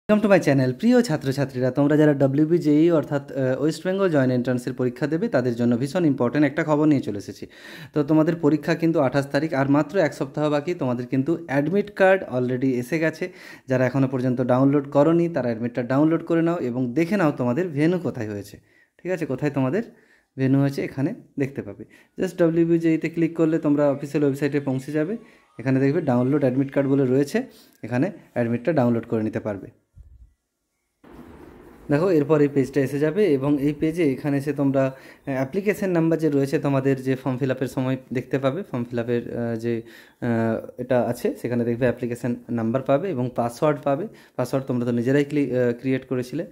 Welcome to my channel. প্রিয় ছাত্রছাত্রীরা, তোমরা যারা WBJEE অর্থাৎ ওয়েস্ট বেঙ্গল জয়েন্ট এন্ট্রান্সের পরীক্ষা দেবে তাদের জন্য ভীষণ ইম্পর্ট্যান্ট একটা খবর নিয়ে চলে এসেছি। তো তোমাদের পরীক্ষা কিন্তু 28 তারিখ, আর মাত্র এক সপ্তাহ বাকি। তোমাদের কিন্তু অ্যাডমিট কার্ড অলরেডি এসে গেছে। যারা এখনও পর্যন্ত ডাউনলোড করোনি তারা অ্যাডমিটটা ডাউনলোড করে নাও এবং দেখে নাও তোমাদের ভেন্যু কোথায় হয়েছে। ঠিক আছে, কোথায় তোমাদের ভেন্যু হয়েছে এখানে দেখতে পাবে। জাস্ট WBJEE-তে ক্লিক করলে তোমরা অফিসিয়াল ওয়েবসাইটে পৌঁছে যাবে। এখানে দেখবে ডাউনলোড অ্যাডমিট কার্ড বলে রয়েছে, এখানে অ্যাডমিটটা ডাউনলোড করে নিতে পারবে। দেখো, এরপর এই পেজটা এসে যাবে এবং এই পেজে এখানে এসে তোমরা অ্যাপ্লিকেশন নাম্বার যে রয়েছে তোমাদের, যে ফর্ম ফিল আপের সময় দেখতে পাবে, ফর্ম ফিল আপের যে এটা আছে সেখানে দেখবে অ্যাপ্লিকেশন নাম্বার পাবে এবং পাসওয়ার্ড পাবে। পাসওয়ার্ড তোমরা তো নিজেরাই ক্রিয়েট করেছিলে।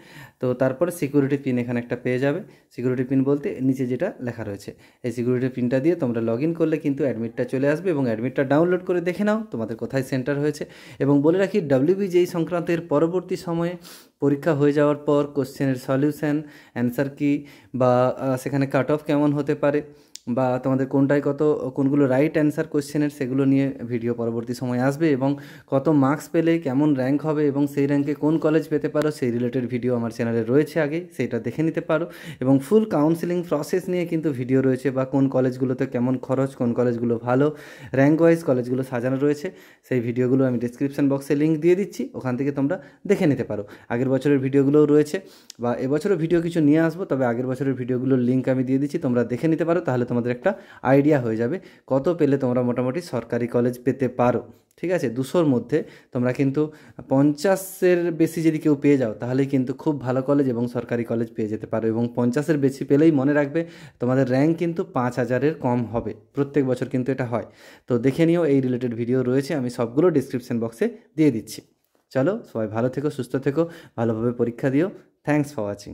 তো তারপরে সিকিউরিটি পিন এখানে একটা পেয়ে যাবে। সিকিউরিটি পিন বলতে নিচে যেটা লেখা রয়েছে, এই সিকিউরিটি পিনটা দিয়ে তোমরা লগ ইন করলে কিন্তু অ্যাডমিটটা চলে আসবে এবং অ্যাডমিটটা ডাউনলোড করে দেখে নাও তোমাদের কোথায় সেন্টার হয়েছে। এবং বলে রাখি, WBJEE সংক্রান্ত এর পরবর্তী সময়ে পরীক্ষা হয়ে যাওয়ার পর কোশ্চেনের সলিউশন, অ্যান্সার কি, বা সেখানে কাট অফ কেমন হতে পারে, বা তোমাদের কোনগুলো রাইট অ্যান্সার কোশ্চেনের, সেগুলো নিয়ে ভিডিও পরবর্তী সময় আসবে। এবং কত মার্কস পেলে কেমন র্যাঙ্ক হবে এবং সেই র্যাঙ্কে কোন কলেজ পেতে পারো সেই রিলেটেড ভিডিও আমার চ্যানেলে রয়েছে, আগে সেইটা দেখে নিতে পারো। এবং ফুল কাউন্সিলিং প্রসেস নিয়ে কিন্তু ভিডিও রয়েছে, বা কোন কলেজগুলোতে কেমন খরচ, কোন কলেজগুলো ভালো, র্যাঙ্ক ওয়াইজ কলেজগুলো সাজানো রয়েছে। সেই ভিডিওগুলো আমি ডিসক্রিপশন বক্সে লিঙ্ক দিয়ে দিচ্ছি, ওখান থেকে তোমরা দেখে নিতে পারো। আগের বছরের ভিডিওগুলোও রয়েছে, বা এবছরের ভিডিও কিছু নিয়ে আসবো, তবে আগের বছরের ভিডিওগুলোর লিঙ্ক আমি দিয়ে দিচ্ছি, তোমরা দেখে নিতে পারো। তাহলে তোমাদের একটা আইডিয়া হয়ে যাবে কত পেলে তোমরা মোটামুটি সরকারি কলেজ পেতে পারো। ঠিক আছে, 200-র মধ্যে তোমরা কিন্তু 50-এর বেশি যদি কেউ পেয়ে যাও তাহলে কিন্তু খুব ভালো কলেজ এবং সরকারি কলেজ পেয়ে যেতে পারো। এবং 50-এর বেশি পেলেই মনে রাখবে তোমাদের র্যাঙ্ক কিন্তু 5000-এর কম হবে, প্রত্যেক বছর কিন্তু এটা হয়। তো দেখে নিও, এই রিলেটেড ভিডিও রয়েছে, আমি সবগুলো ডিসক্রিপশন বক্সে দিয়ে দিচ্ছি। চলো, সবাই ভালো থেকো, সুস্থ থেকো, ভালোভাবে পরীক্ষা দিও। Thanks for watching.